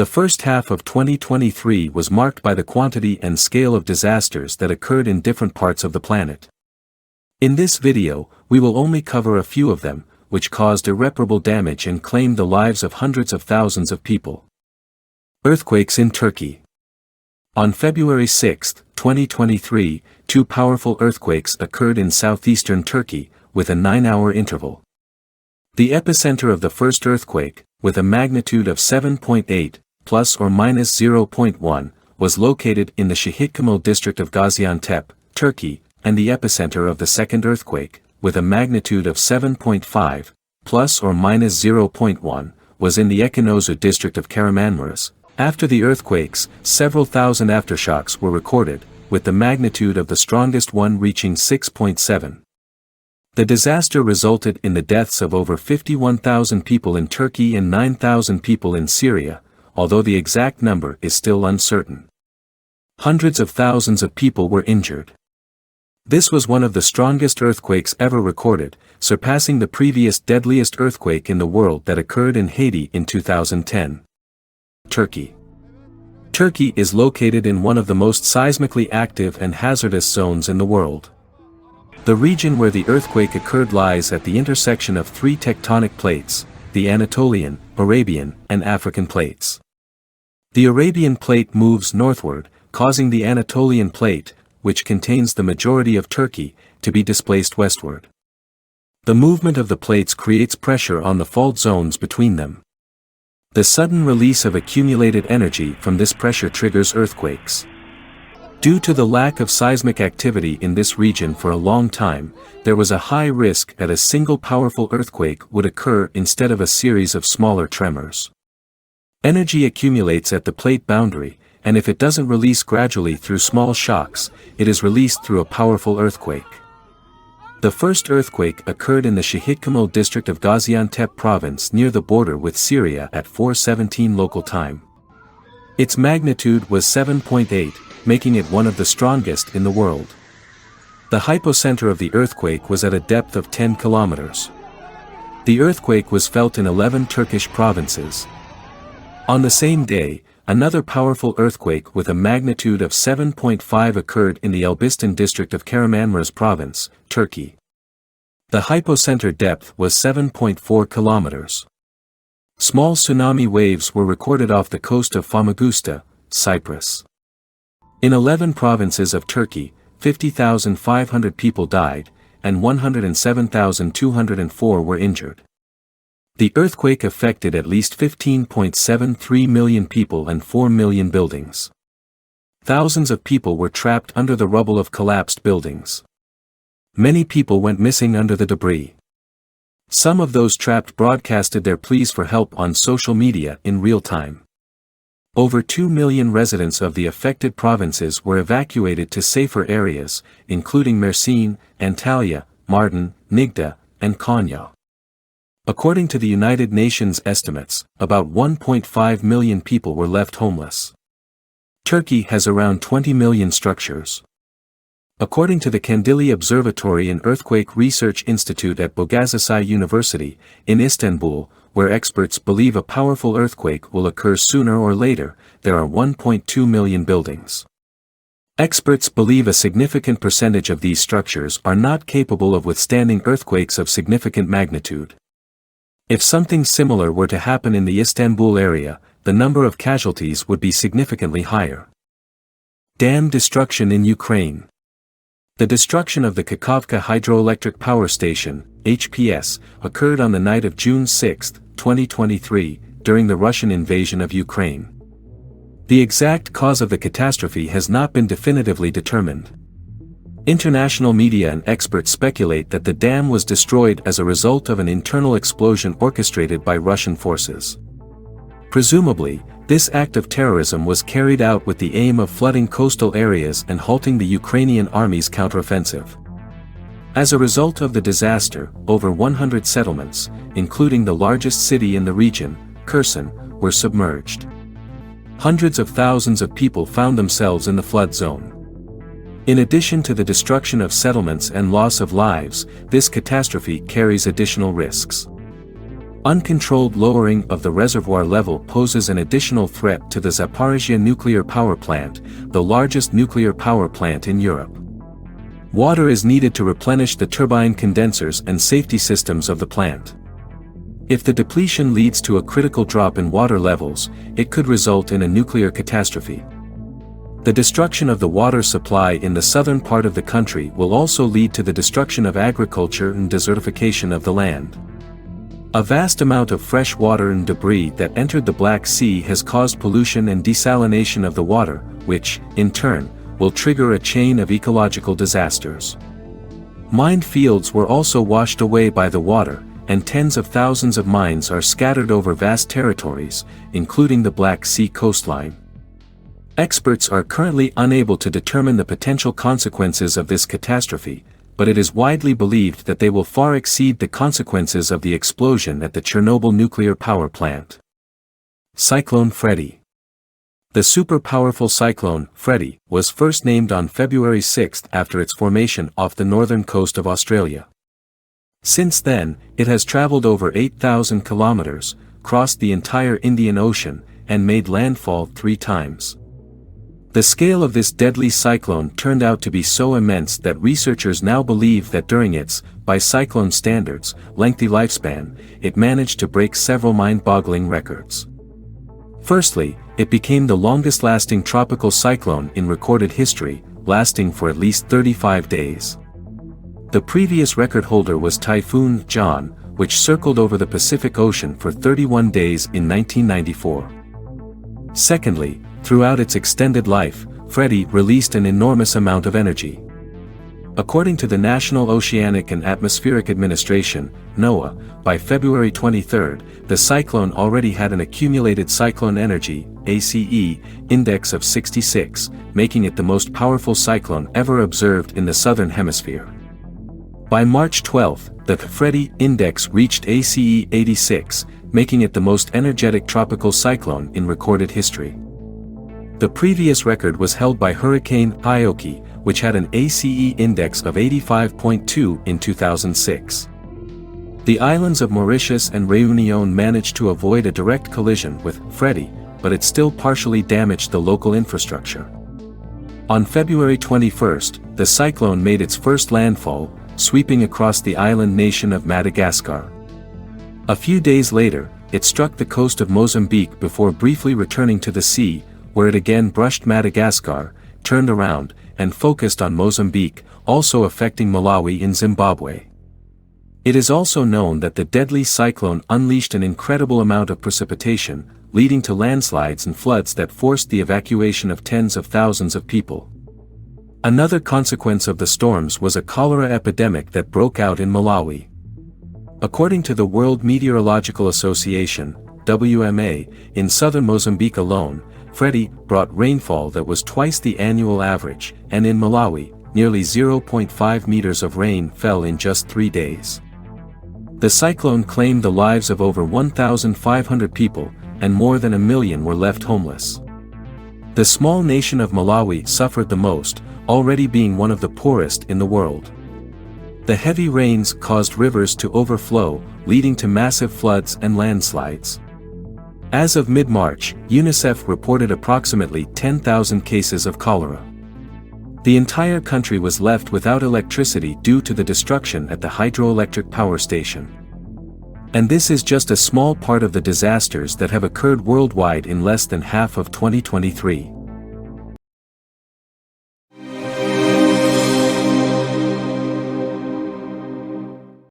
The first half of 2023 was marked by the quantity and scale of disasters that occurred in different parts of the planet. In this video, we will only cover a few of them, which caused irreparable damage and claimed the lives of hundreds of thousands of people. Earthquakes in Turkey. On February 6, 2023, two powerful earthquakes occurred in southeastern Turkey, with a 9-hour interval. The epicenter of the first earthquake, with a magnitude of 7.8, plus or minus 0.1, was located in the Şehitkemal district of Gaziantep, Turkey, and the epicenter of the second earthquake, with a magnitude of 7.5, plus or minus 0.1, was in the Ekinozu district of Kahramanmaraş. After the earthquakes, several thousand aftershocks were recorded, with the magnitude of the strongest one reaching 6.7. The disaster resulted in the deaths of over 51,000 people in Turkey and 9,000 people in Syria, although the exact number is still uncertain. Hundreds of thousands of people were injured. This was one of the strongest earthquakes ever recorded, surpassing the previous deadliest earthquake in the world that occurred in Haiti in 2010. Turkey. Turkey is located in one of the most seismically active and hazardous zones in the world. The region where the earthquake occurred lies at the intersection of three tectonic plates, the Anatolian, Arabian, and African plates. The Arabian plate moves northward, causing the Anatolian plate, which contains the majority of Turkey, to be displaced westward. The movement of the plates creates pressure on the fault zones between them. The sudden release of accumulated energy from this pressure triggers earthquakes. Due to the lack of seismic activity in this region for a long time, there was a high risk that a single powerful earthquake would occur instead of a series of smaller tremors. Energy accumulates at the plate boundary, and if it doesn't release gradually through small shocks, it is released through a powerful earthquake. The first earthquake occurred in the Şehitkemal district of Gaziantep province near the border with Syria at 4:17 local time. Its magnitude was 7.8, making it one of the strongest in the world. The hypocenter of the earthquake was at a depth of 10 kilometers. The earthquake was felt in 11 Turkish provinces. On the same day, another powerful earthquake with a magnitude of 7.5 occurred in the Elbistan district of Kahramanmaraş province, Turkey. The hypocenter depth was 7.4 kilometers. Small tsunami waves were recorded off the coast of Famagusta, Cyprus. In 11 provinces of Turkey, 50,500 people died, and 107,204 were injured. The earthquake affected at least 15.73 million people and 4 million buildings. Thousands of people were trapped under the rubble of collapsed buildings. Many people went missing under the debris. Some of those trapped broadcasted their pleas for help on social media in real time. Over 2 million residents of the affected provinces were evacuated to safer areas, including Mersin, Antalya, Mardin, Niğde, and Konya. According to the United Nations estimates, about 1.5 million people were left homeless. Turkey has around 20 million structures. According to the Kandili Observatory and Earthquake Research Institute at Boğaziçi University, in Istanbul, where experts believe a powerful earthquake will occur sooner or later, there are 1.2 million buildings. Experts believe a significant percentage of these structures are not capable of withstanding earthquakes of significant magnitude. If something similar were to happen in the Istanbul area, the number of casualties would be significantly higher. Dam destruction in Ukraine. The destruction of the Kakhovka hydroelectric power station, HPS, occurred on the night of June 6, 2023, during the Russian invasion of Ukraine. The exact cause of the catastrophe has not been definitively determined. International media and experts speculate that the dam was destroyed as a result of an internal explosion orchestrated by Russian forces. Presumably, this act of terrorism was carried out with the aim of flooding coastal areas and halting the Ukrainian army's counteroffensive. As a result of the disaster, over 100 settlements, including the largest city in the region, Kherson, were submerged. Hundreds of thousands of people found themselves in the flood zone. In addition to the destruction of settlements and loss of lives, this catastrophe carries additional risks. Uncontrolled lowering of the reservoir level poses an additional threat to the Zaporizhzhia nuclear power plant, the largest nuclear power plant in Europe. Water is needed to replenish the turbine condensers and safety systems of the plant. If the depletion leads to a critical drop in water levels, it could result in a nuclear catastrophe. The destruction of the water supply in the southern part of the country will also lead to the destruction of agriculture and desertification of the land. A vast amount of fresh water and debris that entered the Black Sea has caused pollution and desalination of the water, which, in turn, will trigger a chain of ecological disasters. Mined fields were also washed away by the water, and tens of thousands of mines are scattered over vast territories, including the Black Sea coastline. Experts are currently unable to determine the potential consequences of this catastrophe, but it is widely believed that they will far exceed the consequences of the explosion at the Chernobyl nuclear power plant. Cyclone Freddy. The super-powerful cyclone, Freddy, was first named on February 6 after its formation off the northern coast of Australia. Since then, it has traveled over 8,000 kilometers, crossed the entire Indian Ocean, and made landfall 3 times. The scale of this deadly cyclone turned out to be so immense that researchers now believe that during its, by cyclone standards, lengthy lifespan, it managed to break several mind-boggling records. Firstly, it became the longest-lasting tropical cyclone in recorded history, lasting for at least 35 days. The previous record holder was Typhoon John, which circled over the Pacific Ocean for 31 days in 1994. Secondly, throughout its extended life, Freddy released an enormous amount of energy. According to the National Oceanic and Atmospheric Administration, NOAA, by February 23, the cyclone already had an accumulated cyclone energy (ACE) index of 66, making it the most powerful cyclone ever observed in the southern hemisphere. By March 12, the Freddy index reached ACE 86, making it the most energetic tropical cyclone in recorded history. The previous record was held by Hurricane Ioki, which had an ACE index of 85.2 in 2006. The islands of Mauritius and Réunion managed to avoid a direct collision with Freddy, but it still partially damaged the local infrastructure. On February 21, the cyclone made its first landfall, sweeping across the island nation of Madagascar. A few days later, it struck the coast of Mozambique before briefly returning to the sea, where it again brushed Madagascar, turned around, and focused on Mozambique, also affecting Malawi in Zimbabwe. It is also known that the deadly cyclone unleashed an incredible amount of precipitation, leading to landslides and floods that forced the evacuation of tens of thousands of people. Another consequence of the storms was a cholera epidemic that broke out in Malawi. According to the World Meteorological Association, WMA, in southern Mozambique alone, Freddy brought rainfall that was twice the annual average, and in Malawi, nearly 0.5 meters of rain fell in just 3 days. The cyclone claimed the lives of over 1,500 people, and more than 1 million were left homeless. The small nation of Malawi suffered the most, already being one of the poorest in the world. The heavy rains caused rivers to overflow, leading to massive floods and landslides. As of mid-March, UNICEF reported approximately 10,000 cases of cholera. The entire country was left without electricity due to the destruction at the hydroelectric power station. And this is just a small part of the disasters that have occurred worldwide in less than half of 2023.